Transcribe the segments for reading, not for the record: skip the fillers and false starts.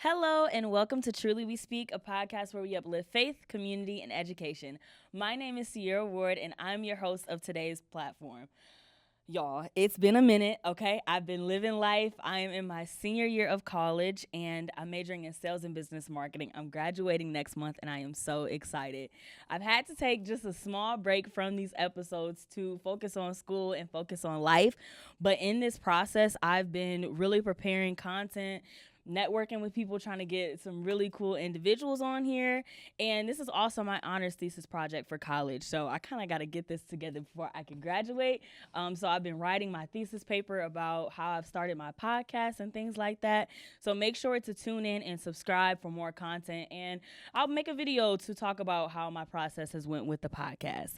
Hello, and welcome to Truly We Speak, a podcast where we uplift faith, community, and education. My name is Sierra Ward, and I'm your host of today's platform. Y'all, it's been a minute, okay? I've been living life. I am in my senior year of college, and I'm majoring in sales and business marketing. I'm graduating next month, and I am so excited. I've had to take just a small break from these episodes to focus on school and focus on life. But in this process, I've been really preparing content, networking with people, trying to get some really cool individuals on here. And this is also my honors thesis project for college. So I kind of got to get this together before I can graduate. So I've been writing my thesis paper about how I've started my podcast and things like that. So make sure to tune in and subscribe for more content. And I'll make a video to talk about how my process has went with the podcast.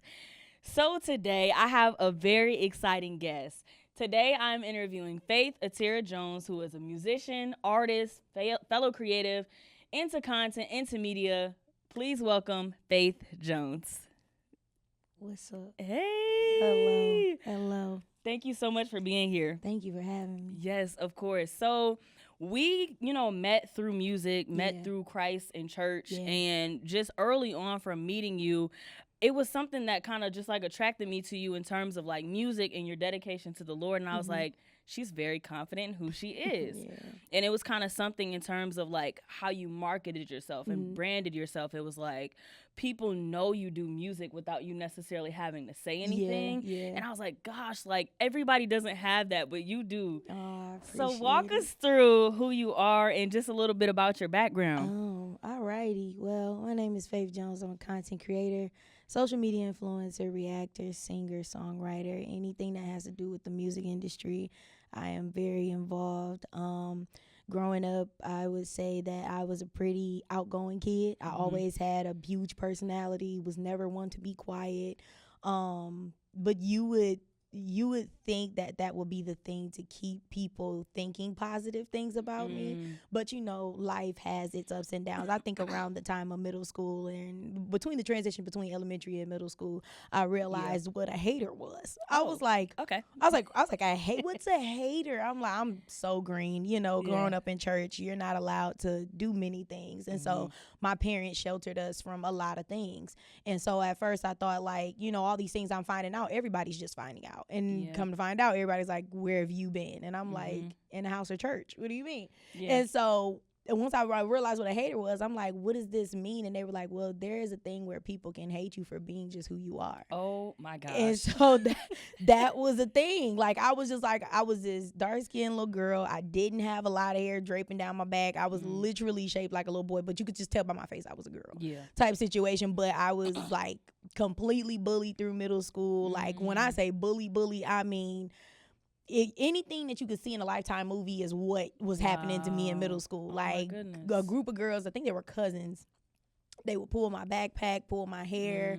So today I have a very exciting guest. Today I'm interviewing Faith Atira Jones, who is a musician, artist, fellow creative, into content, into media. Please welcome Faith Jones. What's up? Hey. Hello. Thank you so much for being here. Thank you for having me. Yes, of course. So we, met through music, met through Christ and church, and just early on from meeting you, it was something that kind of just like attracted me to you in terms of like music and your dedication to the Lord. And I was like, she's very confident in who she is. And it was kind of something in terms of like how you marketed yourself and branded yourself. It was like people know you do music without you necessarily having to say anything. And I was like, gosh, like everybody doesn't have that, but you do. So walk us through who you are and just a little bit about your background. Alrighty. Well, my name is Faith Jones. I'm a content creator, social media influencer, reactor, singer, songwriter, anything that has to do with the music industry. I am very involved. Growing up, I would say that I was a pretty outgoing kid. I always had a huge personality, was never one to be quiet. But you would think that would be the thing to keep people thinking positive things about me. But life has its ups and downs. I think around the time of middle school and between the transition between elementary and middle school, I realized what a hater was. I was like, okay. I was like, I hate, what's a hater? I'm so green, growing up in church, you're not allowed to do many things. And so my parents sheltered us from a lot of things. And so at first I thought like, all these things I'm finding out, everybody's just finding out. And come to find out, everybody's like, where have you been? And I'm like, in the house or church. What do you mean? And so once I realized what a hater was, I'm like, what does this mean? And they were like, well, there is a thing where people can hate you for being just who you are. Oh my gosh. And so that was a thing. Like I was this dark-skinned little girl. I didn't have a lot of hair draping down my back. I was literally shaped like a little boy, but you could just tell by my face I was a girl. Type situation. But I was like completely bullied through middle school. Like when I say bully, I mean anything that you could see in a Lifetime movie is what was happening to me in middle school. Like a group of girls, I think they were cousins. They would pull my backpack, pull my hair,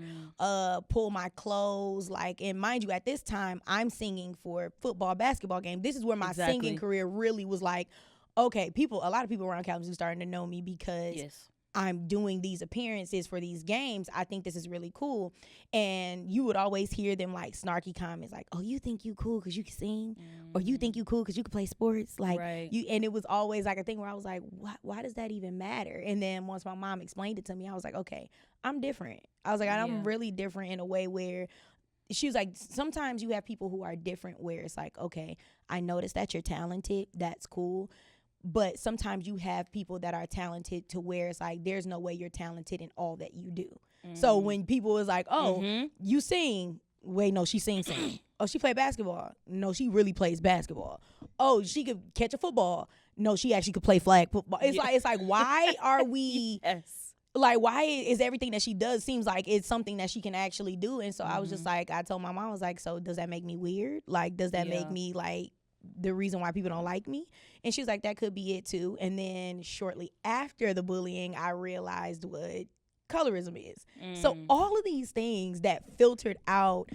pull my clothes. Like, and mind you, at this time, I'm singing for football, basketball game. This is where my singing career really was like, okay, a lot of people around Kalamazoo starting to know me because I'm doing these appearances for these games. I think this is really cool. And you would always hear them like snarky comments like, oh, you think you cool because you can sing? Or you think you cool because you can play sports? Like you, and it was always like a thing where I was like, why does that even matter? And then once my mom explained it to me, I was like, okay, I'm different. I was like, I'm really different in a way where she was like, sometimes you have people who are different where it's like, okay, I noticed that you're talented. That's cool. But sometimes you have people that are talented to where it's like, there's no way you're talented in all that you do. So when people is like, oh, you sing. Wait, no, she sings. Oh, she play basketball. No, she really plays basketball. Oh, she could catch a football. No, she actually could play flag football. It's like, why are we like, why is everything that she does seems like it's something that she can actually do? And so I was just like, I told my mom, I was like, so does that make me weird? Like, does that make me like the reason why people don't like me? And she was like, that could be it too. And then shortly after the bullying, I realized what colorism is. So all of these things that filtered out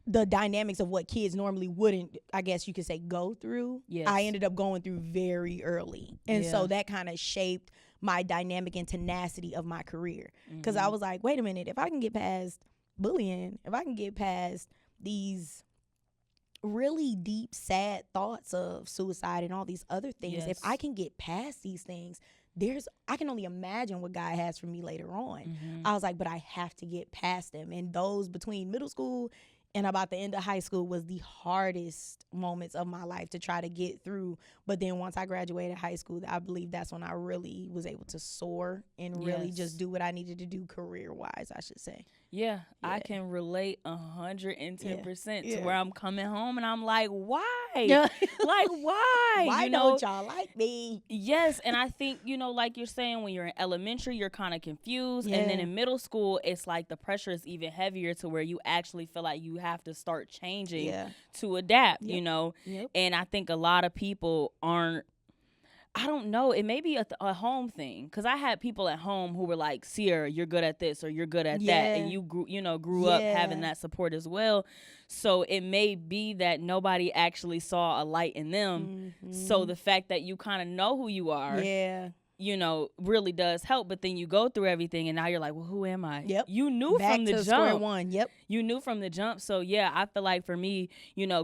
the dynamics of what kids normally wouldn't, I guess you could say, go through, I ended up going through very early. And so that kind of shaped my dynamic and tenacity of my career. Because I was like, wait a minute, if I can get past bullying, if I can get past these really deep, sad thoughts of suicide and all these other things. Yes. If I can get past these things, I can only imagine what God has for me later on. Mm-hmm. I was like, but I have to get past them. And those between middle school and about the end of high school was the hardest moments of my life to try to get through. But then once I graduated high school, I believe that's when I really was able to soar and really just do what I needed to do career-wise, I should say. Yeah, I can relate 110% to where I'm coming home and I'm like, why? Like, why? Why don't y'all like me? Yes, and I think, like you're saying, when you're in elementary, you're kind of confused. And then in middle school, it's like the pressure is even heavier to where you actually feel like you have to start changing to adapt, And I think a lot of people aren't, I don't know. It may be a home thing, because I had people at home who were like, Sierra, you're good at this or you're good at that, and you grew up having that support as well. So it may be that nobody actually saw a light in them. Mm-hmm. So the fact that you kind of know who you are, really does help. But then you go through everything and now you're like, well, who am I? Yep. You knew Back from the to jump. Square one. Yep. You knew from the jump. So yeah, I feel like for me,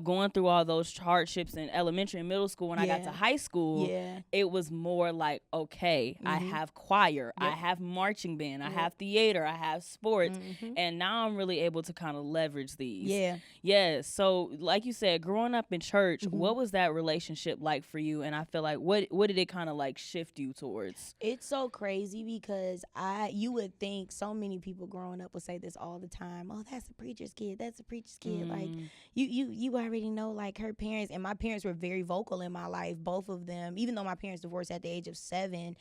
going through all those hardships in elementary and middle school, when I got to high school, it was more like, okay, I have choir, I have marching band, I have theater, I have sports, and now I'm really able to kind of leverage these. Yeah. So like you said, growing up in church, what was that relationship like for you? And I feel like what did it kind of like shift you towards? It's so crazy because you would think so many people growing up would say this all the time. Oh, that's a preacher's kid. That's a preacher's kid. Like you already know, like, her parents, and my parents were very vocal in my life, both of them. Even though my parents divorced at the age of 7,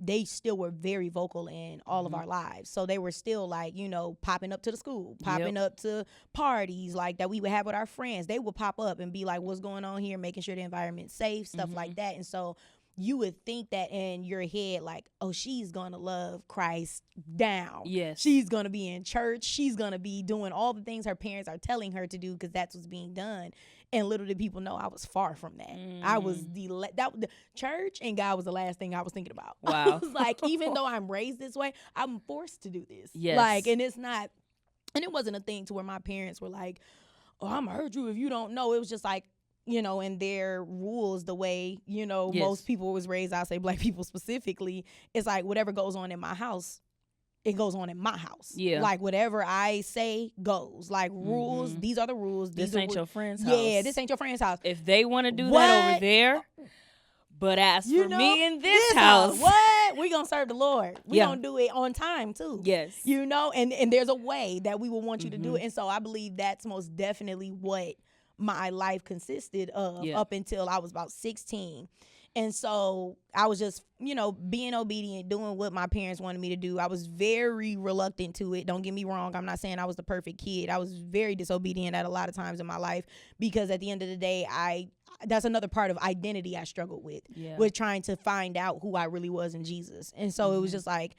they still were very vocal in all of our lives. So they were still like, popping up to the school, popping up to parties like that we would have with our friends. They would pop up and be like, what's going on here? Making sure the environment's safe, stuff like that. And so you would think that in your head, like, oh, she's going to love Christ down. Yes. She's going to be in church. She's going to be doing all the things her parents are telling her to do because that's what's being done. And little did people know I was far from that. I was the church and God was the last thing I was thinking about. Wow. I was like, even though I'm raised this way, I'm forced to do this. Yes. Like, and it's not, and it wasn't a thing to where my parents were like, oh, I'm going to hurt you if you don't know. It was just like, in their rules, the way, most people was raised, I'll say Black people specifically, it's like whatever goes on in my house, it goes on in my house. Yeah. Like whatever I say goes. Like rules, these are the rules. This ain't your friend's house. Yeah, this ain't your friend's house. If they want to do that over there, but as for me in this house. What? We gonna serve the Lord. We gonna do it on time too. Yes. And there's a way that we will want you to do it. And so I believe that's most definitely what my life consisted of up until I was about 16. And so I was just, being obedient, doing what my parents wanted me to do. I was very reluctant to it. Don't get me wrong. I'm not saying I was the perfect kid. I was very disobedient at a lot of times in my life because at the end of the day, that's another part of identity I struggled with trying to find out who I really was in Jesus. And so it was just like,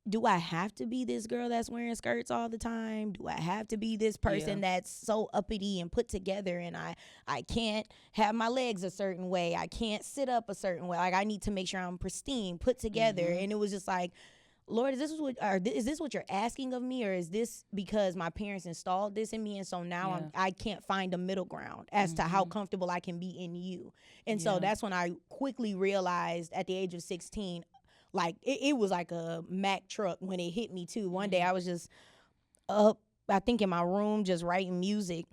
do I have to be this girl that's wearing skirts all the time? Do I have to be this person that's so uppity and put together and I can't have my legs a certain way? I can't sit up a certain way. Like, I need to make sure I'm pristine, put together. And it was just like, Lord, is this what you're asking of me? Or is this because my parents installed this in me? And so now I can't find a middle ground as to how comfortable I can be in you. And so that's when I quickly realized at the age of 16, like, it was like a Mack truck when it hit me, too. One day I was just up, I think in my room, just writing music.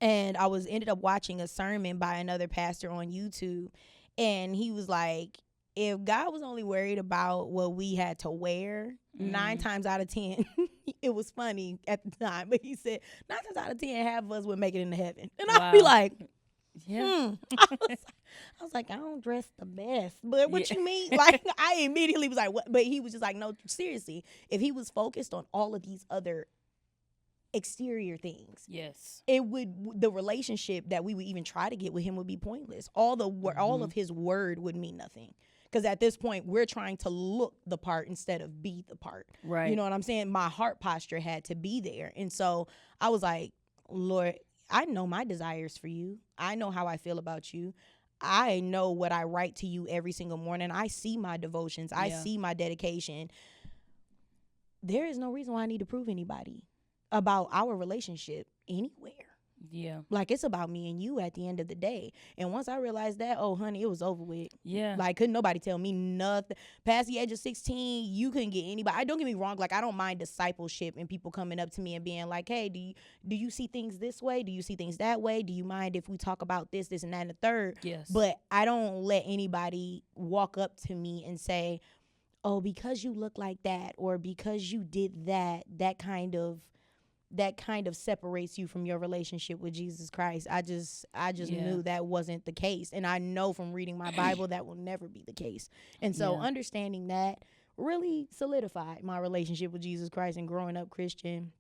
And I ended up watching a sermon by another pastor on YouTube. And he was like, if God was only worried about what we had to wear, 9 times out of 10, it was funny at the time. But he said, 9 times out of 10, half of us would make it into heaven. And I'd be like, I was like, I don't dress the best, but what you mean? Like, I immediately was like, what? But he was just like, no, seriously. If he was focused on all of these other exterior things, the relationship that we would even try to get with him would be pointless. All of his word would mean nothing. Because at this point, we're trying to look the part instead of be the part. Right. You know what I'm saying? My heart posture had to be there. And so I was like, Lord, I know my desires for you. I know how I feel about you. I know what I write to you every single morning. I see my devotions. I see my dedication. There is no reason why I need to prove anybody about our relationship anywhere. Yeah. Like, it's about me and you at the end of the day. And once I realized that, oh, honey, it was over with. Yeah. Like, couldn't nobody tell me nothing. Past the age of 16, you couldn't get anybody. Don't get me wrong. Like, I don't mind discipleship and people coming up to me and being like, hey, do you see things this way? Do you see things that way? Do you mind if we talk about this, and that, and the third? Yes. But I don't let anybody walk up to me and say, oh, because you look like that, or because you did that, that kind of separates you from your relationship with Jesus Christ. I just knew that wasn't the case. And I know from reading my Bible that will never be the case. And so understanding that really solidified my relationship with Jesus Christ, and growing up Christian,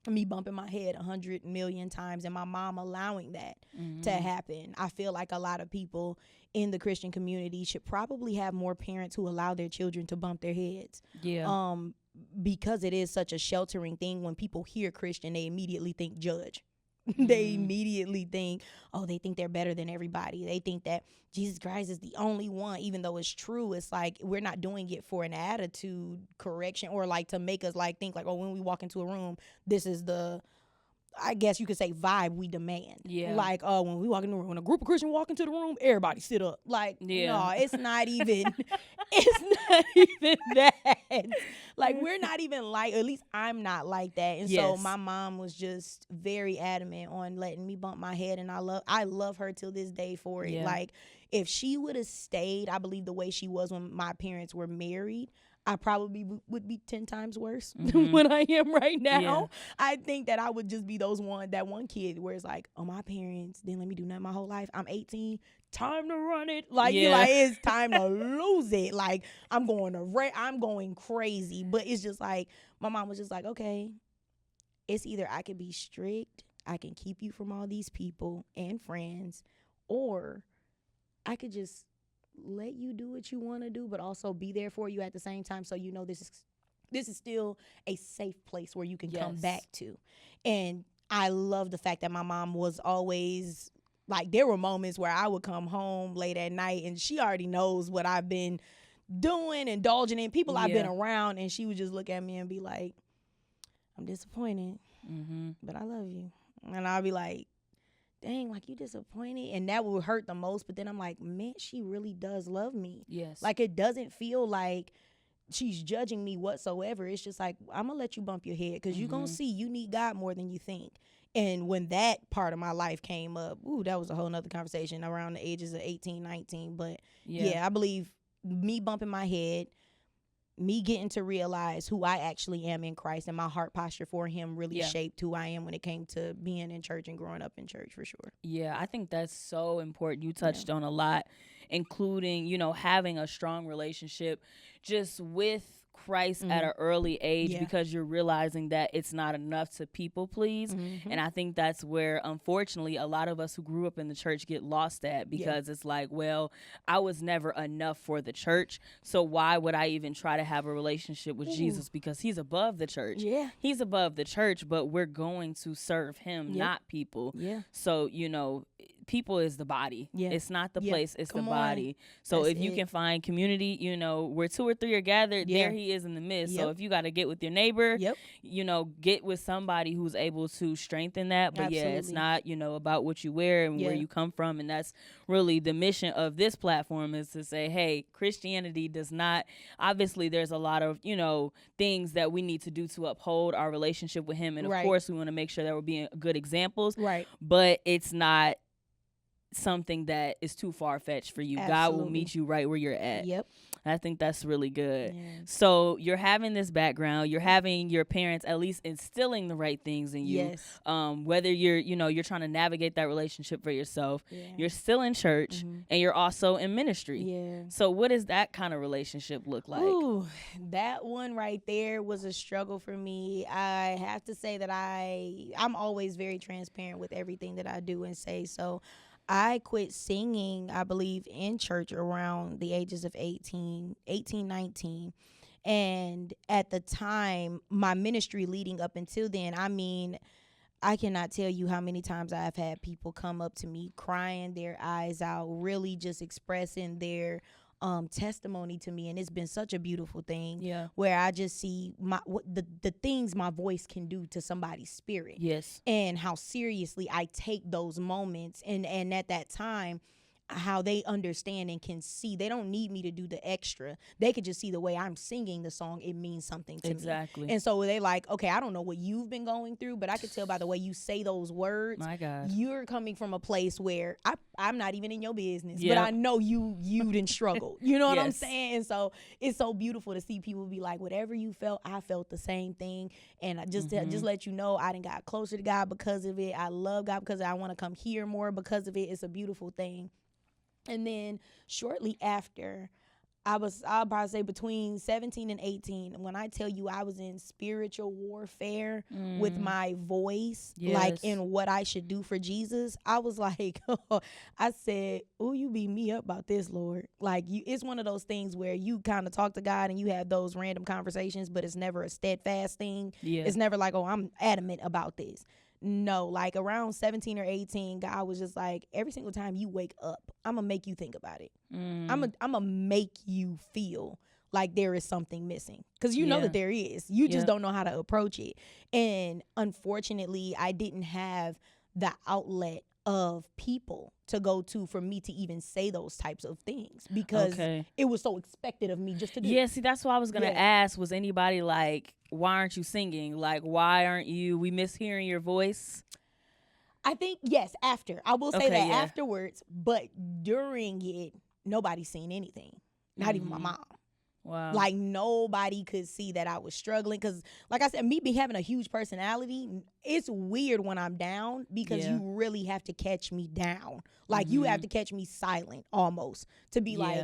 me bumping my head 100 million times, and my mom allowing that to happen. I feel like a lot of people in the Christian community should probably have more parents who allow their children to bump their heads. Yeah. Because it is such a sheltering thing. When people hear Christian, they immediately think judge. They immediately think, oh, they think they're better than everybody. They think that Jesus Christ is the only one, even though it's true. It's like, we're not doing it for an attitude correction, or like to make us like think like, oh, when we walk into a room, this is the, I guess you could say, vibe we demand. Yeah. Like, when we walk in the room, when a group of Christians walk into the room, everybody sit up. Like, no, it's not even, it's not even that. Like, we're not even like, at least I'm not like that. And so my mom was just very adamant on letting me bump my head, and I love her till this day for it. Yeah. Like, if she would have stayed, I believe, the way she was when my parents were married, I probably would be 10 times worse than what I am right now. Yeah. I think that I would just be that one kid where it's like, oh, my parents didn't let me do nothing my whole life. I'm 18. Time to run it. Like, you like, it's time to lose it. Like, I'm going crazy. But it's just like, my mom was just like, okay, it's either I can be strict, I can keep you from all these people and friends, or I could just let you do what you want to do, but also be there for you at the same time, so you know this is still a safe place where you can come back to. And I love the fact that my mom was always like, there were moments where I would come home late at night and she already knows what I've been doing, indulging in, people I've been around, and she would just look at me and be like, I'm disappointed, but I love you. And I'll be like, dang, like, you disappointed? And that would hurt the most. But then I'm like, man, she really does love me. Yes. Like, it doesn't feel like she's judging me whatsoever. It's just like, I'm going to let you bump your head, because you're going to see you need God more than you think. And when that part of my life came up, that was a whole nother conversation around the ages of 18, 19. But I believe me bumping my head, me getting to realize who I actually am in Christ, and my heart posture for him really shaped who I am when it came to being in church and growing up in church, for sure. Yeah, I think that's so important. You touched on a lot, including, having a strong relationship just with Christ at an early age, because you're realizing that it's not enough to people please. And I think that's where, unfortunately, a lot of us who grew up in the church get lost at, because it's like, well, I was never enough for the church, so why would I even try to have a relationship with Jesus? Because he's above the church. He's above the church, but we're going to serve him, not people. So, people is the body. It's not the place, it's the body. So that's if you can find community, where 2 or 3 are gathered, there he is in the midst. So if you got to get with your neighbor, get with somebody who's able to strengthen that. But it's not, about what you wear and where you come from. And that's really the mission of this platform, is to say, hey, Christianity does not, obviously there's a lot of, things that we need to do to uphold our relationship with him. And of course we want to make sure that we're being good examples. But it's not something that is too far-fetched for you. God will meet you right where you're at. I think that's really good. So you're having this background, you're having your parents at least instilling the right things in you. Whether you're trying to navigate that relationship for yourself, you're still in church and you're also in ministry. So what does that kind of relationship look like? Ooh, that one right there was a struggle for me. I have to say that I'm always very transparent with everything that I do and say. So I quit singing, I believe, in church around the ages of 18, 19. And at the time, my ministry leading up until then, I mean, I cannot tell you how many times I've had people come up to me crying their eyes out, really just expressing their testimony to me, and it's been such a beautiful thing. Yeah. Where I just see the things my voice can do to somebody's spirit. Yes. And how seriously I take those moments, and at that time, how they understand and can see. They don't need me to do the extra. They could just see the way I'm singing the song. It means something to me. Exactly. And so they like, okay, I don't know what you've been going through, but I could tell by the way you say those words. My God. You're coming from a place where I'm not even in your business, Yep. but I know you didn't struggle. You know what I'm Yes. saying? And so it's so beautiful to see people be like, whatever you felt, I felt the same thing. And I just let you know, I done got closer to God because of it. I love God because I want to come here more because of it. It's a beautiful thing. And then shortly after, I'll probably say between 17 and 18, when I tell you I was in spiritual warfare with my voice, like in what I should do for Jesus, I was like, I said, oh, you beat me up about this, Lord. Like, it's one of those things where you kind of talk to God and you have those random conversations, but it's never a steadfast thing. Yeah. It's never like, oh, I'm adamant about this. No, like around 17 or 18, God was just like, every single time you wake up, I'm going to make you think about it. I'm going to make you feel like there is something missing. Because you know that there is. You just don't know how to approach it. And unfortunately, I didn't have the outlet of people to go to for me to even say those types of things, because it was so expected of me just to do. Yeah, see, that's what I was going to ask. Was anybody like, why aren't you singing? Like, why aren't you? We miss hearing your voice. I think, yes, after. I will say that afterwards, but during it, nobody's seen anything. Not even my mom. Wow. Like, nobody could see that I was struggling. Because, like I said, me having a huge personality, it's weird when I'm down, because you really have to catch me down. Like, you have to catch me silent almost to be like,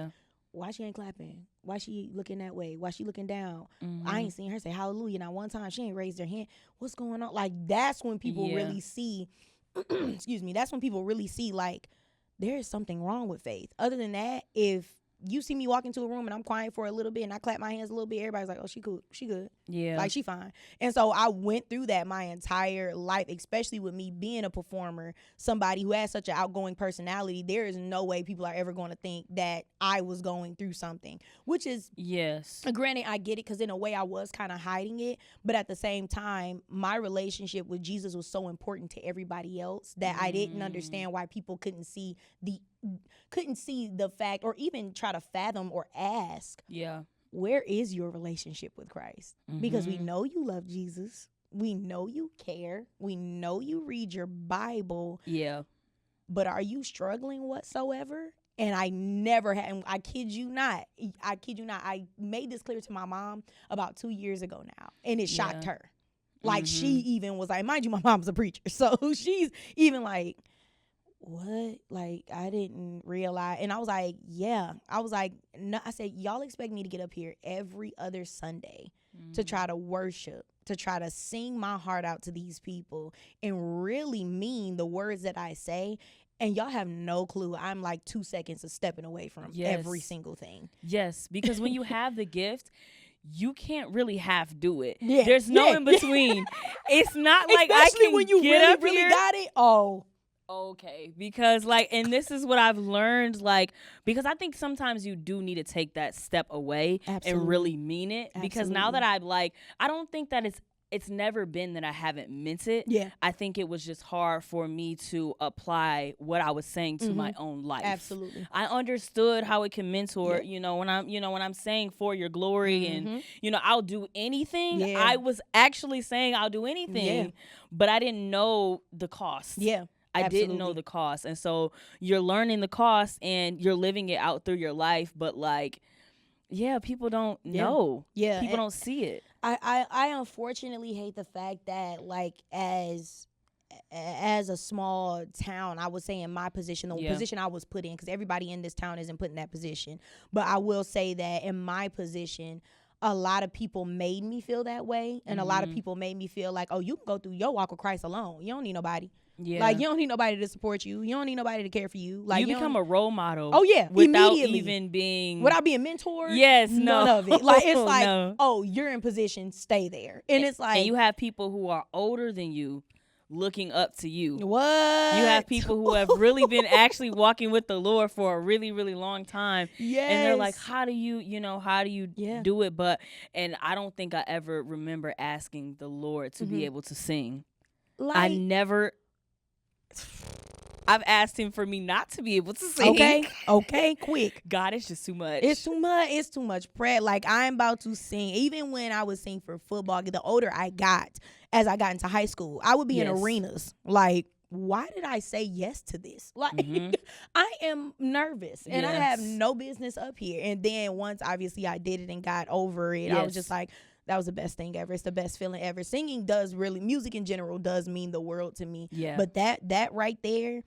why she ain't clapping? Why she looking that way? Why she looking down? I ain't seen her say hallelujah not one time. She ain't raised her hand. What's going on? Like, that's when people really see, excuse me, that's when people really see, like, there is something wrong with Faith. Other than that, if you see me walk into a room and I'm quiet for a little bit and I clap my hands a little bit, everybody's like, oh, she cool. She good. Yeah. Like, she fine. And so I went through that my entire life, especially with me being a performer, somebody who has such an outgoing personality. There is no way people are ever going to think that I was going through something, which is, granted, I get it, because in a way I was kind of hiding it. But at the same time, my relationship with Jesus was so important to everybody else that I didn't understand why people couldn't see the fact, or even try to fathom or ask, where is your relationship with Christ? Because we know you love Jesus. We know you care. We know you read your Bible. Yeah. But are you struggling whatsoever? And I never had, and I kid you not, I made this clear to my mom about 2 years ago now, and it shocked her. Like, she even was like, mind you, my mom's a preacher. So she's even like, what? Like, I didn't realize. And I was like, yeah. I was like, no. I said, y'all expect me to get up here every other Sunday to try to worship, to try to sing my heart out to these people and really mean the words that I say. And y'all have no clue. I'm like 2 seconds of stepping away from every single thing. Yes, because when you have the gift, you can't really half do it. Yeah. There's no in between. It's not like especially I can when you get up really here. Got it. Oh. Okay, because like, and this is what I've learned, like, because I think sometimes you do need to take that step away and really mean it. Because now that I've like, I don't think that it's never been that I haven't meant it. Yeah. I think it was just hard for me to apply what I was saying to my own life. Absolutely. I understood how it can mentor, when I'm saying for your glory and, I'll do anything. Yeah. I was actually saying I'll do anything, but I didn't know the cost. Yeah. I didn't know the cost. And so you're learning the cost and you're living it out through your life. But like, people don't know. Yeah. People don't see it. I unfortunately hate the fact that, like, as a small town, I would say in my position, the position I was put in, because everybody in this town isn't put in that position. But I will say that in my position, a lot of people made me feel that way. And a lot of people made me feel like, oh, you can go through your walk with Christ alone. You don't need nobody. Yeah. Like, you don't need nobody to support you. You don't need nobody to care for you. Like, you become a role model. Oh, yeah. Without immediately. even being. Without being mentored. Yes. None of it. Like, it's like, oh, you're in position. Stay there. And it's like. And you have people who are older than you, looking up to you. What? You have people who have really been actually walking with the Lord for a really, really long time. Yes. And they're like, how do you do it? And I don't think I ever remember asking the Lord to be able to sing. I've asked him for me not to be able to sing. Okay, quick. God, it's just too much. It's too much prayer. Like, I'm about to sing. Even when I was singing for football, the older I got, as I got into high school, I would be in arenas. Like, why did I say yes to this? Like, I am nervous and I have no business up here. And then once, obviously, I did it and got over it, I was just like, that was the best thing ever. It's the best feeling ever. Singing music in general does mean the world to me. Yeah. But that right there,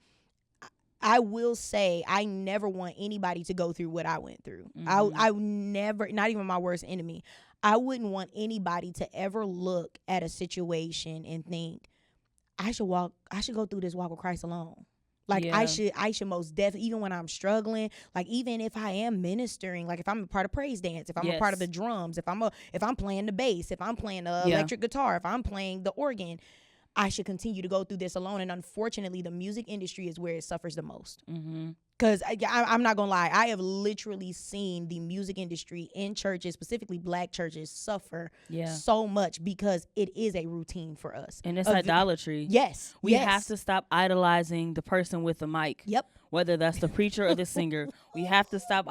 I will say, I never want anybody to go through what I went through. I never, not even my worst enemy, I wouldn't want anybody to ever look at a situation and think, I should go through this walk with Christ alone. Like, I should most definitely, even when I'm struggling, like, even if I am ministering, like, if I'm a part of praise dance, if I'm a part of the drums, if I'm playing the bass, if I'm playing the electric guitar, if I'm playing the organ, I should continue to go through this alone. And unfortunately, the music industry is where it suffers the most. Because I'm not going to lie. I have literally seen the music industry in churches, specifically Black churches, suffer so much because it is a routine for us. And it's idolatry. Yes. We have to stop idolizing the person with the mic. Yep. Whether that's the preacher or the singer. We have to stop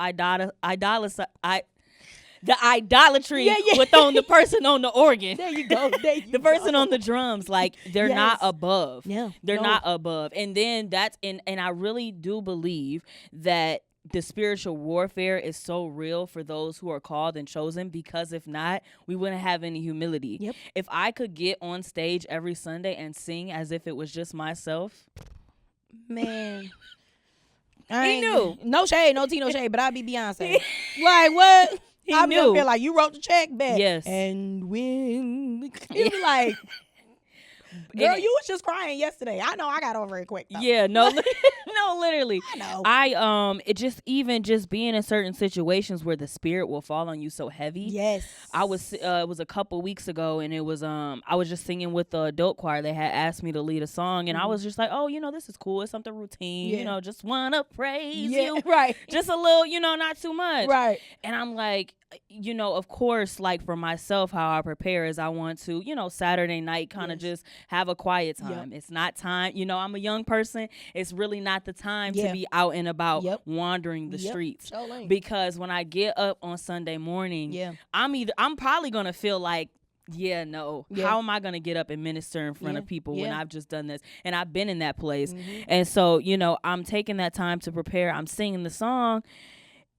the idolatry with on the person on the organ. There you go. The person on the drums, like, they're not above. Yeah. They're not above. And then and I really do believe that the spiritual warfare is so real for those who are called and chosen, because if not, we wouldn't have any humility. Yep. If I could get on stage every Sunday and sing as if it was just myself. Man. He knew. No shade, no tea, no shade, but I'd be Beyonce. Like, what? I be up here like, you wrote the check back. Yes. And when you be like, girl, you was just crying yesterday. I know, I got over it quick though. Yeah, no, no, literally. I know. It just being in certain situations where the spirit will fall on you so heavy. Yes. I was it was a couple weeks ago, and it was I was just singing with the adult choir. They had asked me to lead a song, and I was just like, oh, this is cool. It's something routine. Just wanna praise you. Right. Just a little, not too much. Right. And I'm like, of course, like, for myself, how I prepare is I want to, Saturday night kind of just have a quiet time. It's not time. I'm a young person. It's really not the time to be out and about wandering the streets. Because when I get up on Sunday morning, I'm probably going to feel like, how am I going to get up and minister in front of people when I've just done this? And I've been in that place. And so, I'm taking that time to prepare. I'm singing the song.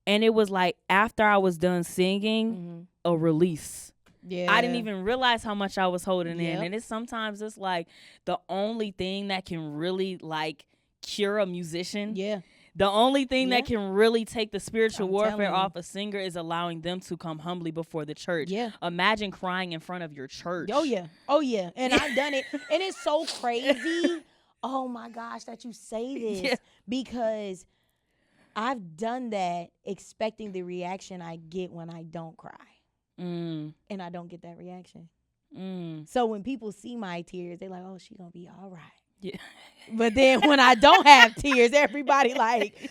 And it was like, after I was done singing, a release. Yeah. I didn't even realize how much I was holding in. And sometimes it's like the only thing that can really, like, cure a musician. Yeah. The only thing that can really take the spiritual warfare off a singer is allowing them to come humbly before the church. Yeah. Imagine crying in front of your church. Oh, yeah. Oh, yeah. And I've done it. And it's so crazy. Oh, my gosh, that you say this. Because I've done that expecting the reaction I get when I don't cry. And I don't get that reaction. So when people see my tears, they're like, oh, she gonna be all right. Yeah. But then when I don't have tears, everybody like,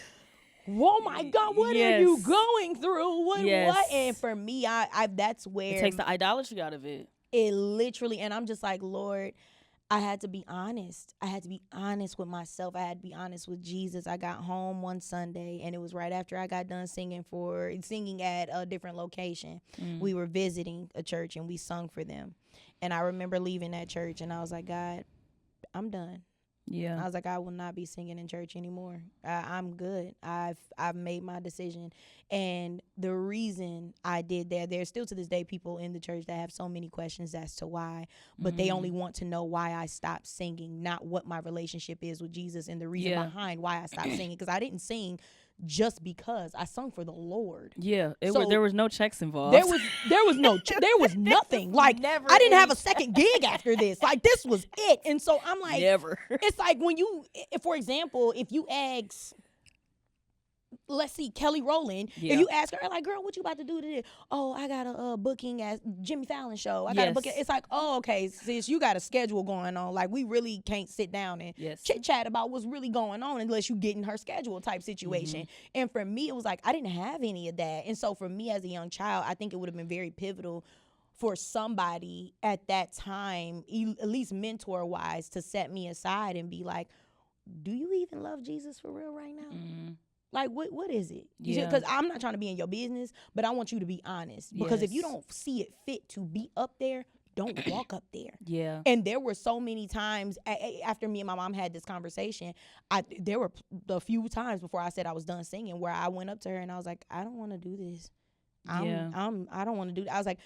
oh my God, what are you going through? What? And for me, I that's where it takes the idolatry out of it. It literally, and I'm just like, Lord, I had to be honest. I had to be honest with myself. I had to be honest with Jesus. I got home one Sunday, and it was right after I got done singing at a different location. We were visiting a church, and we sung for them. And I remember leaving that church, and I was like, God, I'm done. Yeah. I was like, I will not be singing in church anymore. I'm good. I've made my decision. And the reason I did that, there's still to this day people in the church that have so many questions as to why, but they only want to know why I stopped singing, not what my relationship is with Jesus and the reason behind why I stopped singing. Because I didn't sing just because. I sung for the Lord. Yeah, there was no checks involved. There was there was nothing. Like, I didn't have a second gig after this. Like, this was it. And so I'm like, never. It's like when for example, if you ask, let's see, Kelly Rowland. Yeah. If you ask her, like, girl, what you about to do today? Oh, I got a booking at Jimmy Fallon show. I got a booking. It's like, oh, okay, sis, you got a schedule going on. Like, we really can't sit down and chit chat about what's really going on unless you get in her schedule type situation. And for me, it was like, I didn't have any of that. And so for me as a young child, I think it would have been very pivotal for somebody at that time, at least mentor wise, to set me aside and be like, do you even love Jesus for real right now? Like, what is it? Because I'm not trying to be in your business, but I want you to be honest. Because if you don't see it fit to be up there, don't walk up there. Yeah. And there were so many times after me and my mom had this conversation, there were a few times before I said I was done singing where I went up to her and I was like, I don't want to do this. I don't want to do that. I was like,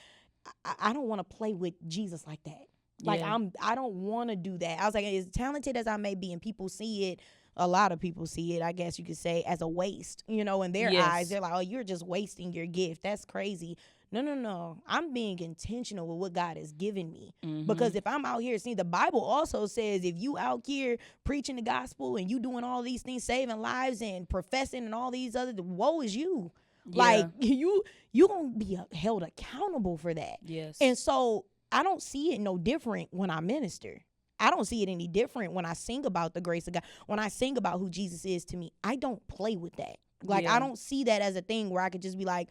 I don't want to play with Jesus like that. Like, I don't want to do that. I was like, as talented as I may be, and people see it, a lot of people see it, I guess you could say, as a waste, in their eyes. They're like, oh, you're just wasting your gift. That's crazy. No. I'm being intentional with what God has given me. Because if I'm out here, the Bible also says if you out here preaching the gospel and you doing all these things, saving lives and professing and all these other, woe is you. Like, you gonna be held accountable for that. Yes. And so I don't see it no different when I minister. I don't see it any different when I sing about the grace of God. When I sing about who Jesus is to me, I don't play with that. Like, I don't see that as a thing where I could just be like,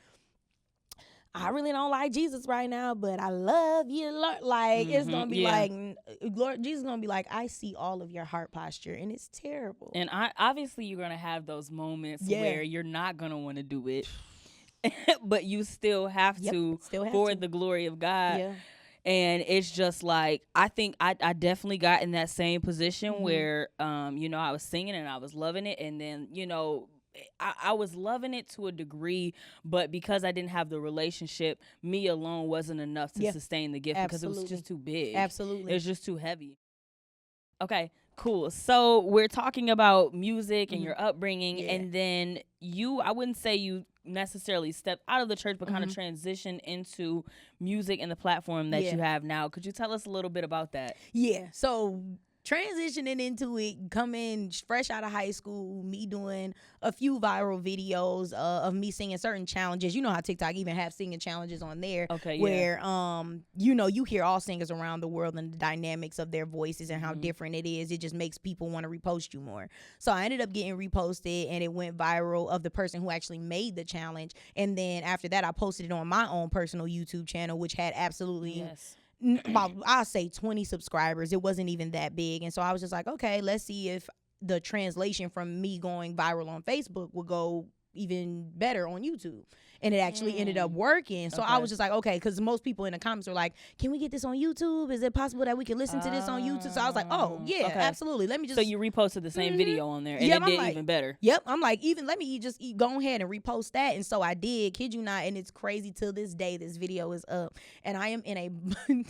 I really don't like Jesus right now, but I love you, Lord. Like, it's going to be like, Lord, Jesus is going to be like, I see all of your heart posture, and it's terrible. And obviously you're going to have those moments where you're not going to want to do it, but you still have to for the glory of God. Yeah. And it's just like, I think I definitely got in that same position where, I was singing and I was loving it. And then, I was loving it to a degree, but because I didn't have the relationship, me alone wasn't enough to sustain the gift because it was just too big. Absolutely. It was just too heavy. Okay, cool. So we're talking about music and your upbringing, and then I wouldn't say you necessarily stepped out of the church, but kind of transitioned into music and the platform that you have now. Could you tell us a little bit about that? Yeah. So transitioning into it, coming fresh out of high school, me doing a few viral videos of me singing certain challenges. You know how TikTok even have singing challenges on there. Okay, where you hear all singers around the world and the dynamics of their voices and how different it is. It just makes people want to repost you more. So I ended up getting reposted, and it went viral of the person who actually made the challenge. And then after that, I posted it on my own personal YouTube channel, which had absolutely about, I'll say 20 subscribers. It wasn't even that big. And so I was just like, okay, let's see if the translation from me going viral on Facebook will go even better on YouTube. And it actually ended up working. So I was just like, okay, because most people in the comments were like, can we get this on YouTube? Is it possible that we can listen to this on YouTube? So I was like, oh, yeah, absolutely. Let me just. So you reposted the same video on there, and it did even better. Yep. I'm like, let me just go ahead and repost that. And so I did, kid you not. And it's crazy till this day, this video is up. And I am in a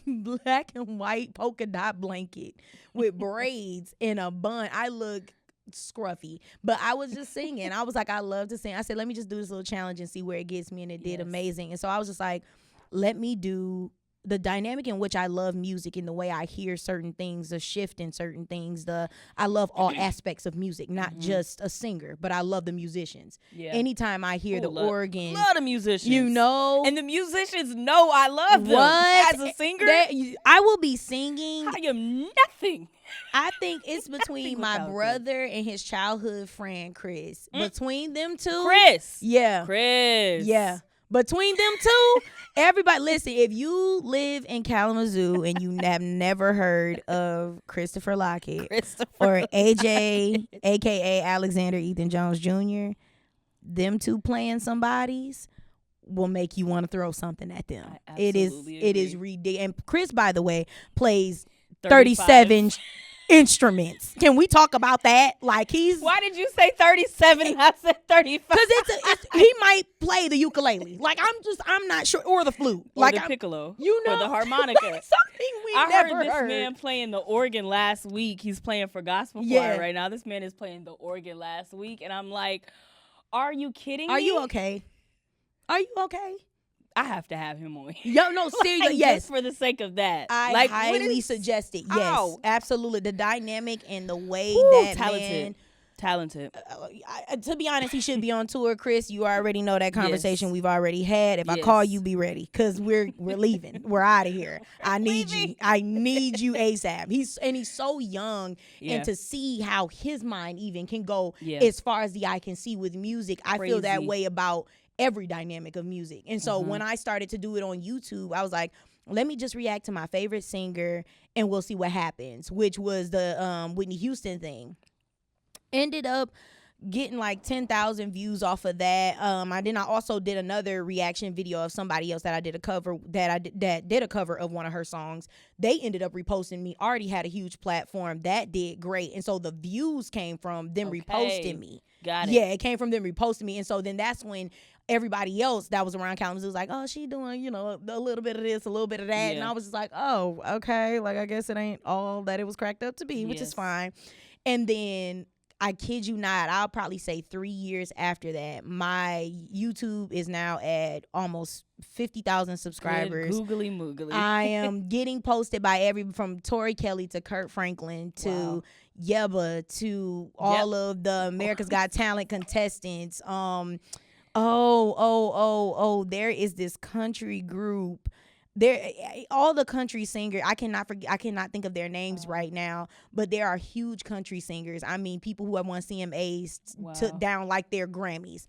black and white polka dot blanket with braids and a bun. I look scruffy, but I was just singing. I was like, I love to sing. I said, let me just do this little challenge and see where it gets me, and it did amazing. And so I was just like, let me do the dynamic in which I love music and the way I hear certain things, the shift in certain things. I love all aspects of music, not just a singer, but I love the musicians. Yeah. Anytime I hear the organ, love the musicians, and the musicians know I love them. As a singer, I will be singing. I am nothing. I think it's between my brother and his childhood friend Chris. Between them two, Chris. Between them two, everybody, listen, if you live in Kalamazoo and you have never heard of Christopher Lockett or AJ, a.k.a. Alexander Ethan Jones Jr., them two playing somebody's will make you want to throw something at them. It is ridiculous. And Chris, by the way, plays 37 instruments. Can we talk about that? Like, why did you say 37? I said 35. Because he might play the ukulele. Like, I'm not sure, or the flute, or like the piccolo, or the harmonica. Something I heard this man playing the organ last week. He's playing for gospel choir right now. This man is playing the organ last week, and I'm like, are you kidding me? Are you okay? Are you okay? I have to have him on here. Yo, no, seriously, yes. Just for the sake of that. I highly suggest it. Yes, absolutely. The dynamic and the way that talented. Man, Talented. To be honest, he should be on tour. Chris, you already know that conversation we've already had. If I call you, be ready, because we're leaving. We're out of here. I need you. I need you ASAP. He's so young, and to see how his mind even can go as far as the eye can see with music, I feel that way about every dynamic of music. And so when I started to do it on YouTube, I was like, let me just react to my favorite singer and we'll see what happens, which was the Whitney Houston thing. Ended up getting like 10,000 views off of that. I also did another reaction video of somebody else that I did a cover that did a cover of one of her songs. They ended up reposting me. Already had a huge platform that did great, and so the views came from them reposting me. Got it. Yeah, it came from them reposting me, and so then that's when everybody else that was around Kalamazoo was like, oh, she doing, a little bit of this, a little bit of that. And I was just like, oh, okay. Like, I guess it ain't all that it was cracked up to be, which is fine. And then, I kid you not, I'll probably say 3 years after that, my YouTube is now at almost 50,000 subscribers. Good googly moogly. I am getting posted by from Tori Kelly to Kurt Franklin to Yeba to all of the America's Got Talent contestants. There is this country group. There, all the country singers, I cannot think of their names right now, but there are huge country singers. I mean, people who have won CMAs took down like their Grammys.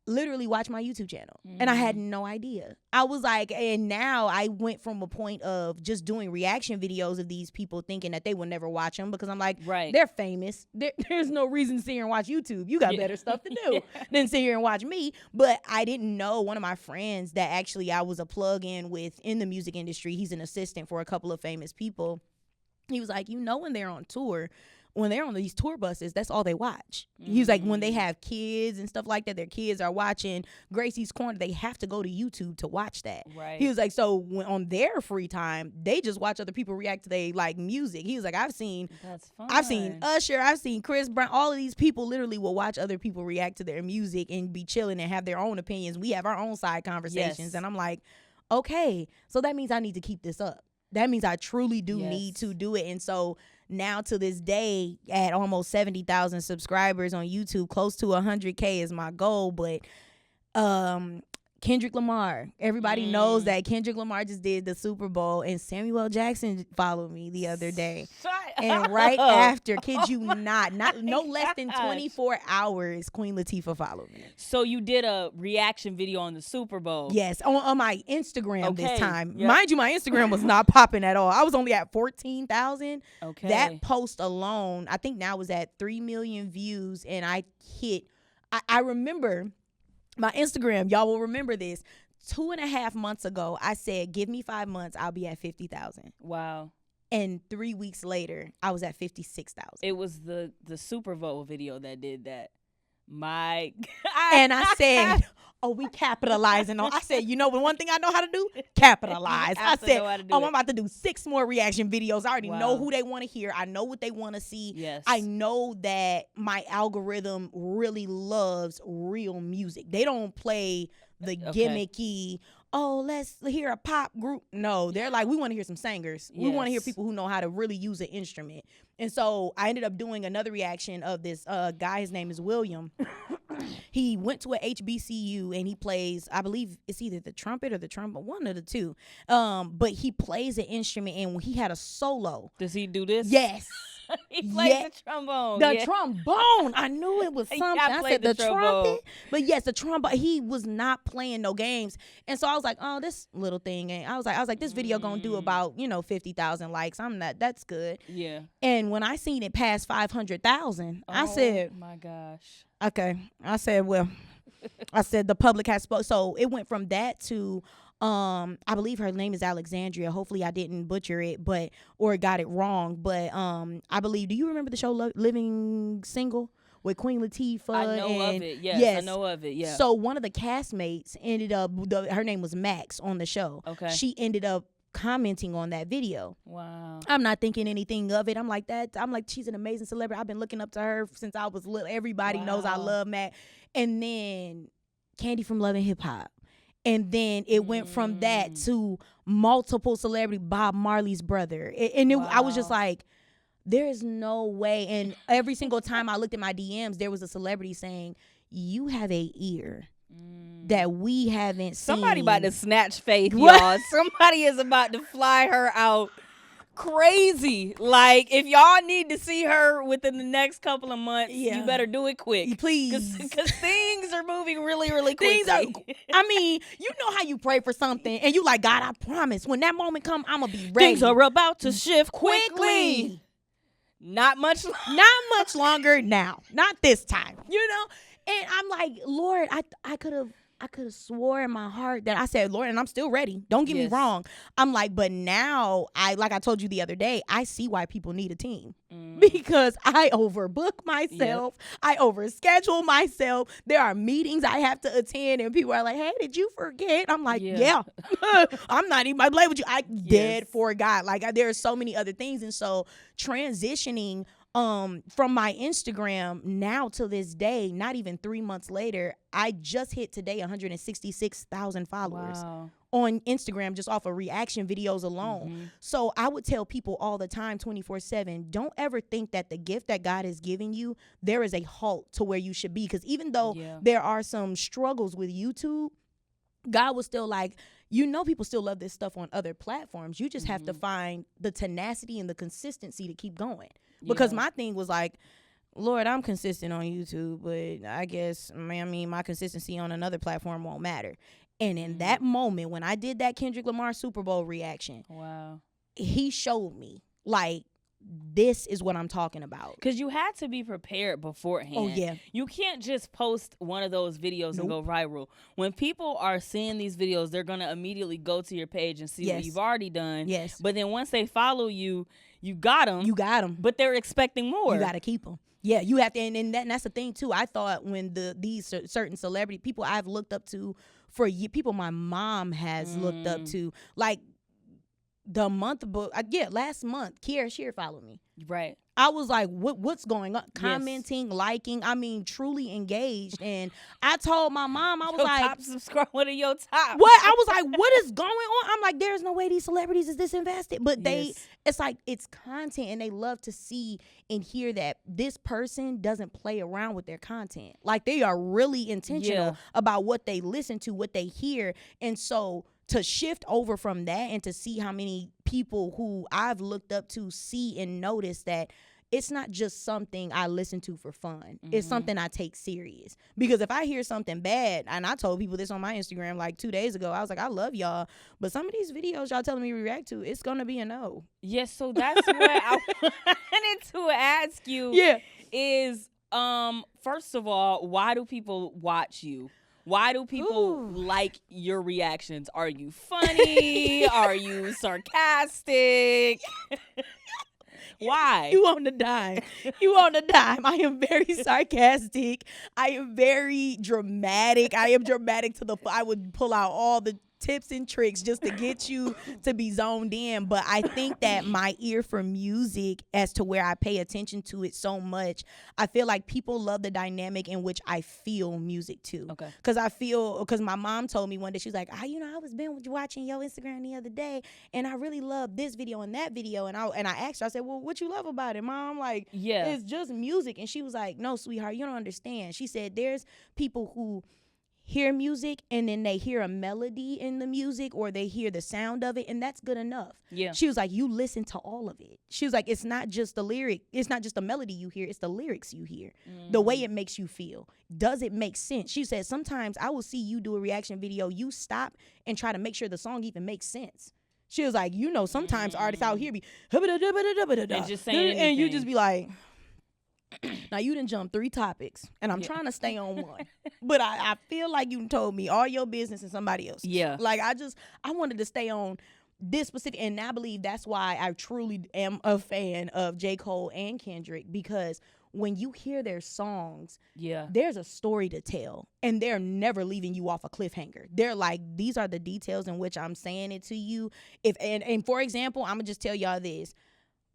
Literally watch my YouTube channel. And I had no idea. I was like, and now I went from a point of just doing reaction videos of these people thinking that they will never watch them, because I'm like, they're famous. There's no reason to sit here and watch YouTube. You got better stuff to do than sit here and watch me. But I didn't know one of my friends that actually I was a plug-in with in the music industry. He's an assistant for a couple of famous people. He was like, when they're on tour, when they're on these tour buses, that's all they watch. He was like, when they have kids and stuff like that, their kids are watching Gracie's Corner, they have to go to YouTube to watch that. He was like, so when on their free time, they just watch other people react to their music. He was like, I've seen Usher, I've seen Chris Brown, all of these people literally will watch other people react to their music and be chilling and have their own opinions. We have our own side conversations. And I'm like, okay, so that means I need to keep this up. That means I truly do need to do it. And so now to this day, at almost 70,000 subscribers on YouTube, close to 100K is my goal. But Kendrick Lamar, everybody knows that Kendrick Lamar just did the Super Bowl, and Samuel L. Jackson followed me the other day. And right after, kid you not no less than 24 hours, Queen Latifah followed me. So you did a reaction video on the Super Bowl? Yes, on my Instagram this time. Mind you, my Instagram was not popping at all. I was only at 14,000. Okay. That post alone, I think now was at 3 million views, and I remember my Instagram, y'all will remember this. 2.5 months ago, I said, give me 5 months, I'll be at 50,000. Wow. And 3 weeks later, I was at 56,000. It was the Super Bowl video that did that. And I said, oh, we capitalizing on. I said, one thing I know how to do? Capitalize. I said, I'm about to do 6 more reaction videos. I already know who they want to hear. I know what they want to see. Yes. I know that my algorithm really loves real music. They don't play the gimmicky, let's hear a pop group. No, they're like, we want to hear some singers. We want to hear people who know how to really use an instrument. And so I ended up doing another reaction of this guy. His name is William. He went to a HBCU and he plays, I believe it's either the trumpet or the trombone, one of the two. But he plays an instrument, and he had a solo. Does he do this? Yes. He plays the trombone. The trombone. I knew it was something. I said the trumpet. But yes, the trombone. He was not playing no games. And so I was like, oh, this little thing. And I was like, this video gonna do about, 50,000 likes. That's good. Yeah. And when I seen it pass 500,000, I said, oh my gosh. Okay. I said, the public has spoke. So it went from that to I believe her name is Alexandria. Hopefully I didn't butcher it, or got it wrong. But I believe, do you remember the show Living Single with Queen Latifah? I know of it. Yes, I know of it. Yeah. So one of the castmates ended up, her name was Max on the show. Okay. She ended up commenting on that video. Wow. I'm not thinking anything of it. I'm like, she's an amazing celebrity. I've been looking up to her since I was little. Everybody knows I love Mac. And then Candy from Love and Hip Hop. And then it went from that to multiple celebrity, Bob Marley's brother. I was just like, There is no way. And every single time I looked at my DMs, there was a celebrity saying, you have a ear that we haven't seen. Somebody about to snatch Faith, y'all. Somebody is about to fly her out crazy. Like, if y'all need to see her within the next couple of months, you better do it quick. Please. Because things are moving really, really quickly. I mean, you know how you pray for something and you like, God, I promise when that moment comes, I'm going to be ready. Things are about to shift quickly. Not much longer now. Not this time, you know? And I'm like, Lord, I could have swore in my heart that I said, Lord, and I'm still ready. Don't get me wrong. I'm like, but now like I told you the other day, I see why people need a team because I overbook myself. I overschedule myself. There are meetings I have to attend and people are like, hey, did you forget? I'm like, yeah. I'm not even I play with you. I dead forgot. Like there are so many other things. And so transitioning from my Instagram now to this day, not even 3 months later, I just hit today 166,000 followers on Instagram just off of reaction videos alone. So I would tell people all the time 24/7, don't ever think that the gift that God has given you, there is a halt to where you should be. Because even though there are some struggles with YouTube, God was still like, you know, people still love this stuff on other platforms. You just have to find the tenacity and the consistency to keep going. Because my thing was like, Lord, I'm consistent on YouTube, but I guess, my consistency on another platform won't matter. And in that moment, when I did that Kendrick Lamar Super Bowl reaction, he showed me, like, this is what I'm talking about. Because you had to be prepared beforehand. Oh, yeah. You can't just post one of those videos and go viral. When people are seeing these videos, they're going to immediately go to your page and see what you've already done. Yes. But then once they follow you, you got them. You got them. But they're expecting more. You got to keep them. Yeah, you have to. And that's the thing, too. I thought when these certain celebrity people I've looked up to for years, people my mom has looked up to, like, last month, Kiara Shear followed me. Right. I was like, what's going on? Commenting, liking, truly engaged. And I told my mom, I was like, top subscribe, one of your top. What? I was like, what is going on? I'm like, there's no way these celebrities is this invested. But it's like, it's content and they love to see and hear that this person doesn't play around with their content. Like they are really intentional about what they listen to, what they hear. And so to shift over from that and to see how many people who I've looked up to see and notice that it's not just something I listen to for fun. It's something I take serious. Because if I hear something bad, and I told people this on my Instagram like 2 days ago, I was like, I love y'all, but some of these videos y'all telling me to react to, it's going to be a no. Yes, so that's what I wanted to ask you is, first of all, why do people watch you? Why do people like your reactions? Are you funny? Are you sarcastic? Why? You on the dime. You on the dime. I am very sarcastic. I am very dramatic. I am dramatic I would pull out all the tips and tricks just to get you to be zoned in. But I think that my ear for music, as to where I pay attention to it so much, I feel like people love the dynamic in which I feel music too. Okay. Because my mom told me one day, she's like, I was watching your Instagram the other day and I really love this video and that video. And I asked her, I said, well, what you love about it, Mom? Like, it's just music. And she was like, no, sweetheart, you don't understand. She said, there's people who hear music and then they hear a melody in the music or they hear the sound of it and that's good enough. Yeah. She was like, you listen to all of it. She was like, it's not just the lyric. It's not just the melody you hear. It's the lyrics you hear. The way it makes you feel. Does it make sense? She said, sometimes I will see you do a reaction video. You stop and try to make sure the song even makes sense. She was like, sometimes artists out here be and just saying anything. And you just be like, now you done jumped 3 topics and I'm trying to stay on one, but I feel like you told me all your business and somebody else. Yeah. Like I wanted to stay on this specific, and I believe that's why I truly am a fan of J. Cole and Kendrick, because when you hear their songs, there's a story to tell and they're never leaving you off a cliffhanger. They're like, these are the details in which I'm saying it to you. And for example, I'm gonna just tell y'all this.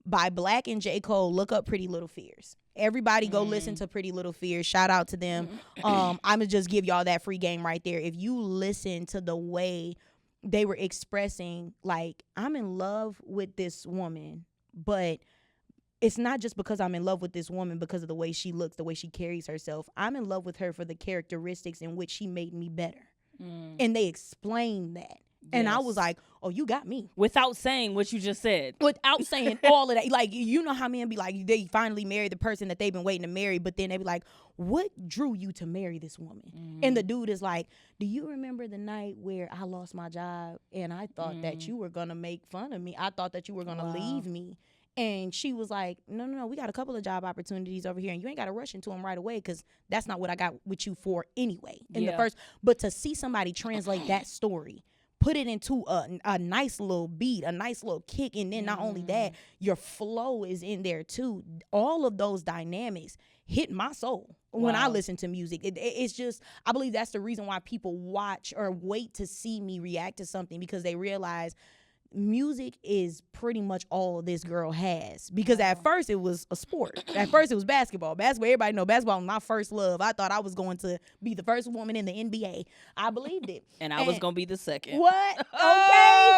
By Black and J. Cole, look up Pretty Little Fears. Everybody go listen to Pretty Little Fears. Shout out to them. I'm going to just give y'all that free game right there. If you listen to the way they were expressing, like, I'm in love with this woman, but it's not just because I'm in love with this woman because of the way she looks, the way she carries herself. I'm in love with her for the characteristics in which she made me better. And they explained that. And I was like, oh, you got me. Without saying what you just said. Without saying all of that. Like, you know how men be like, they finally married the person that they've been waiting to marry, but then they be like, what drew you to marry this woman? And the dude is like, do you remember the night where I lost my job and I thought that you were going to make fun of me? I thought that you were going to leave me. And she was like, no, we got a couple of job opportunities over here, and you ain't got to rush into them right away because that's not what I got with you for anyway in the first. But to see somebody translate that story, put it into a nice little beat, a nice little kick, and then not only that, your flow is in there too. All of those dynamics hit my soul when I listen to music. It's just, I believe that's the reason why people watch or wait to see me react to something, because they realize music is pretty much all this girl has. Because at first it was a sport. At first it was basketball. Everybody know basketball was my first love. I thought I was going to be the first woman in the NBA. I believed it. And I was going to be the second. What?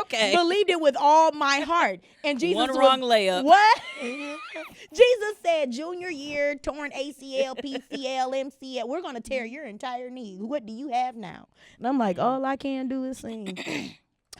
Okay. Believed it with all my heart. And Jesus wrong layup. What? Jesus said junior year, torn ACL, PCL, MCL. We're going to tear your entire knee. What do you have now? And I'm like, all I can do is sing.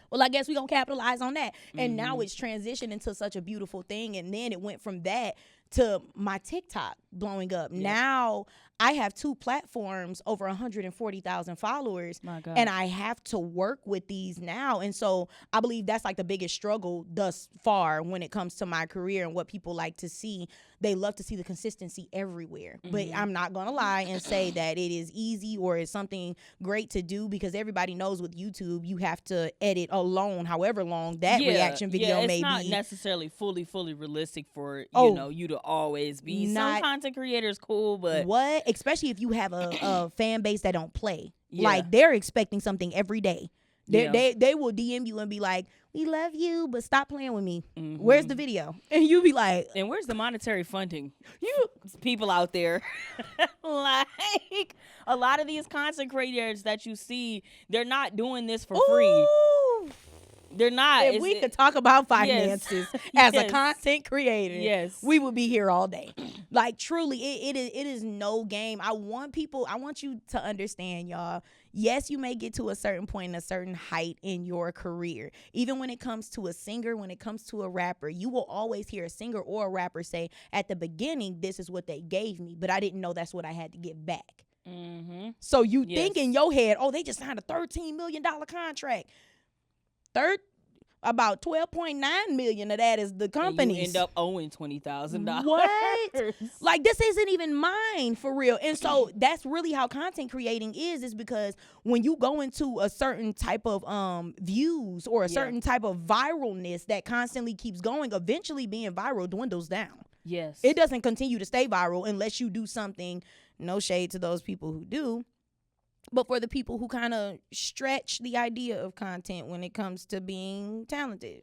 Well, I guess we're going to capitalize on that. And now it's transitioned into such a beautiful thing. And then it went from that to my TikTok blowing up. Yeah. Now I have 2 platforms, over 140,000 followers. My God. And I have to work with these now. And so I believe that's like the biggest struggle thus far when it comes to my career and what people like to see. They love to see the consistency everywhere. But I'm not going to lie and say that it is easy or it's something great to do, because everybody knows with YouTube, you have to edit alone, however long that reaction video may be. It's not necessarily fully realistic for, you to always be. Some content creators cool, but what? Especially if you have a fan base that don't play. Like, they're expecting something every day. They will DM you and be like, we love you, but stop playing with me. Where's the video? And you be like, and where's the monetary funding? You people out there. Like, a lot of these content creators that you see, they're not doing this for free. They're not. If we could talk about finances as a content creator, we would be here all day. Like, truly, it is no game. I want you to understand, y'all. Yes, you may get to a certain point and a certain height in your career. Even when it comes to a singer, when it comes to a rapper, you will always hear a singer or a rapper say, at the beginning, this is what they gave me, but I didn't know that's what I had to give back. So you think in your head, oh, they just signed a $13 million contract. About $12.9 million of that is the company's. You end up owing $20,000. What? Like, this isn't even mine for real. And so that's really how content creating is because when you go into a certain type of views or a certain type of viralness that constantly keeps going, eventually being viral dwindles down. Yes. It doesn't continue to stay viral unless you do something. No shade to those people who do. But for the people who kind of stretch the idea of content when it comes to being talented.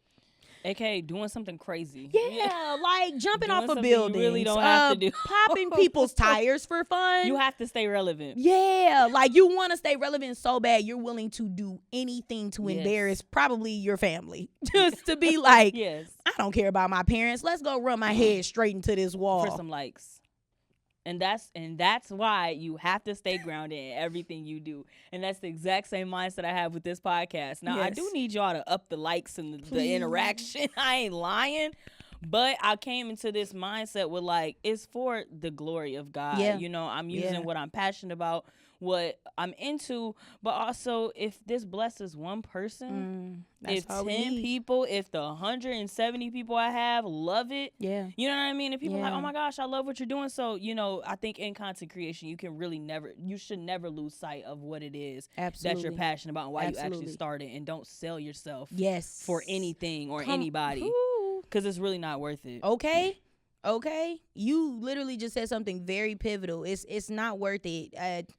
AKA doing something crazy. Yeah, like jumping off a building. You really don't have to do. Popping people's tires for fun. You have to stay relevant. Yeah, like you want to stay relevant so bad, you're willing to do anything to embarrass probably your family. Just to be like, I don't care about my parents. Let's go run my head straight into this wall. For some likes. And that's why you have to stay grounded in everything you do. And that's the exact same mindset I have with this podcast. Now, I do need y'all to up the likes and the interaction. I ain't lying. But I came into this mindset with, like, it's for the glory of God. Yeah. You know, I'm using what I'm passionate about, what I'm into, but also if this blesses one person, if 10 people, if the 170 people I have love it, you know what I mean? If people are like, oh my gosh, I love what you're doing. So, you know, I think in content creation, you should never lose sight of what it is that you're passionate about and why you actually started, and don't sell yourself for anything or anybody, because it's really not worth it. Okay. You literally just said something very pivotal. It's not worth it.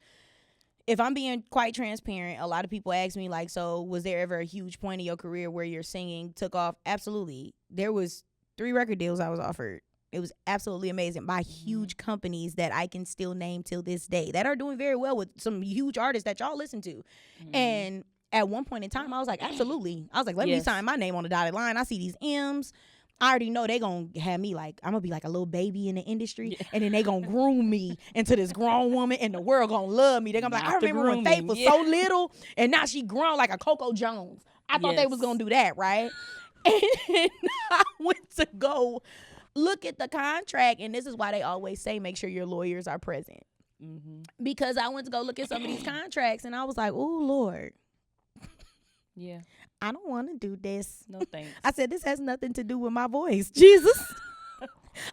If I'm being quite transparent, a lot of people ask me, like, so was there ever a huge point in your career where your singing took off? Absolutely. There was 3 record deals I was offered. It was absolutely amazing by huge companies that I can still name till this day that are doing very well with some huge artists that y'all listen to. And at one point in time, I was like, absolutely. I was like, let me sign my name on the dotted line. I see these M's. I already know they gonna have me like, I'm gonna be like a little baby in the industry, and then they gonna groom me into this grown woman, and the world gonna love me. They gonna be like, I remember when Faith was so little, and now she grown like a Coco Jones. I thought they was gonna do that, right? And I went to go look at the contract, and this is why they always say make sure your lawyers are present. Because I went to go look at some of these contracts, and I was like, oh, Lord. Yeah. I don't want to do this. No thanks. I said, this has nothing to do with my voice. Jesus.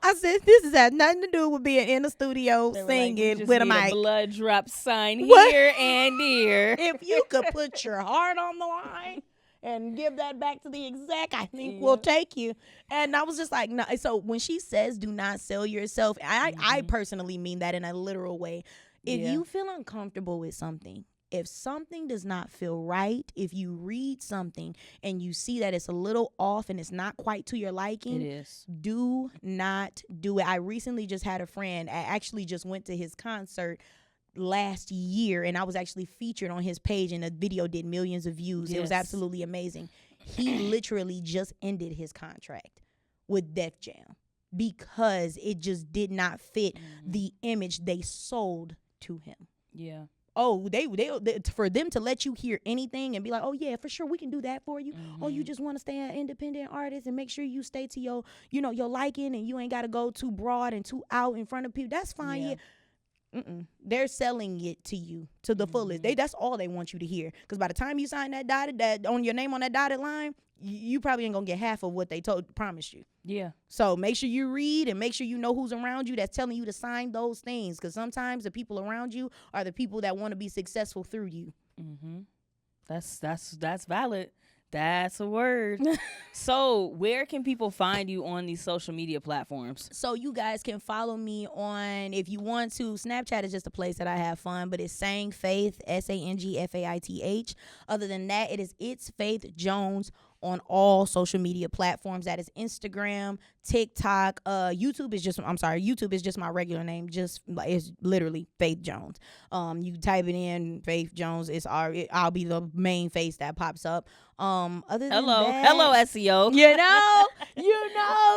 I said, this has nothing to do with being in the studio singing like, with a mic. A blood drop sign here and here. If you could put your heart on the line and give that back to the exec, I think we'll take you. And I was just like, no. So when she says do not sell yourself, I personally mean that in a literal way. If you feel uncomfortable with something, if something does not feel right, if you read something and you see that it's a little off and it's not quite to your liking, do not do it. I recently just had a friend, I actually just went to his concert last year, and I was actually featured on his page, and the video did millions of views. It was absolutely amazing. He literally just ended his contract with Def Jam because it just did not fit the image they sold to him. Yeah. Oh, they for them to let you hear anything and be like, oh yeah, for sure we can do that for you. Oh, you just want to stay an independent artist and make sure you stay to your, your liking, and you ain't got to go too broad and too out in front of people. That's fine. They're selling it to you to the fullest. That's all they want you to hear. Because by the time you sign that on your name on that dotted line, you probably ain't gonna get half of what they promised you. Yeah. So make sure you read and make sure you know who's around you that's telling you to sign those things. Because sometimes the people around you are the people that want to be successful through you. That's valid. That's a word. So where can people find you on these social media platforms? So you guys can follow me on, if you want to, Snapchat is just a place that I have fun, but it's Sang Faith, SANGFAITH. Other than that, it's Faith Jones on all social media platforms. That is Instagram, TikTok, YouTube is just my regular name. It's literally Faith Jones. You type it in, Faith Jones. I'll be the main face that pops up. Other than that, hello SEO.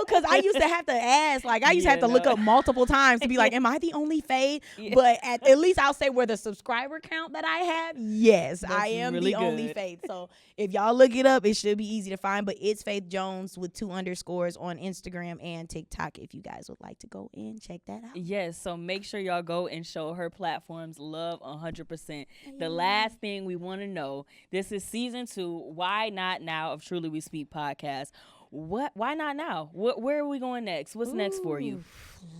Because I used to have to ask, I used to have to look up multiple times to be like, am I the only Faith? But at least I'll say where the subscriber count that I have, yes, that's I am really the only Faith. So if y'all look it up, it should be easy to find. But it's Faith Jones with 2 underscores on Instagram and TikTok if you guys would like to go and check that out. Yes, so make sure y'all go and show her platforms love 100%. The last thing we want to know, this is season 2. Why not now of Truly We Speak podcast? Why not now? Where are we going next? What's next for you?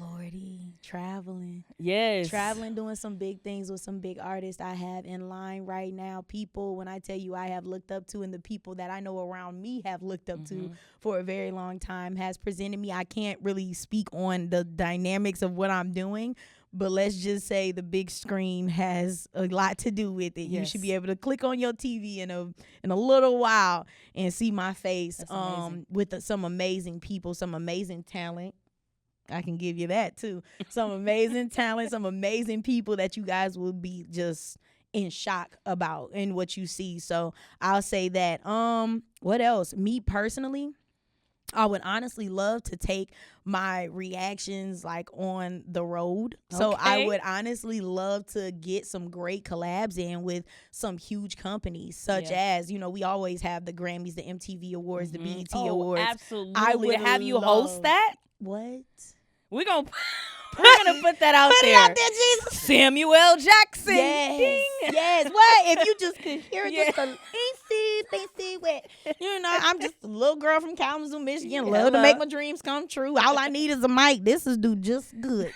Lordy, traveling. Yes. Traveling, doing some big things with some big artists I have in line right now. People, when I tell you I have looked up to, and the people that I know around me have looked up to for a very long time, has presented me. I can't really speak on the dynamics of what I'm doing, but let's just say the big screen has a lot to do with it. Yes. You should be able to click on your TV in a little while and see my face with some amazing people, some amazing talent. I can give you that too. Some amazing talent, some amazing people that you guys will be just in shock about in what you see. So I'll say that. What else? Me personally, I would honestly love to take my reactions on the road. Okay. So I would honestly love to get some great collabs in with some huge companies, such as, we always have the Grammys, the MTV Awards, the BET Awards. Absolutely. I would have you host that. What? We're gonna put that out there. Put it out there, Jesus. Samuel L. Jackson. Yes. Ding. Yes. What? If you just could hear just a see what, I'm just a little girl from Kalamazoo, Michigan. Love to make my dreams come true. All I need is a mic. This is do just good.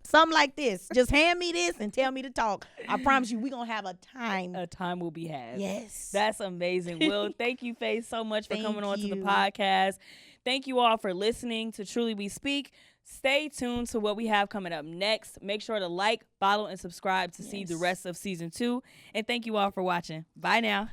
Something like this. Just hand me this and tell me to talk. I promise you, we're going to have a time. A time will be had. Yes. That's amazing. Well, thank you, Faith, so much for coming on to the podcast. Thank you all for listening to Truly We Speak. Stay tuned to what we have coming up next. Make sure to like, follow, and subscribe to see the rest of season 2. And thank you all for watching. Bye now.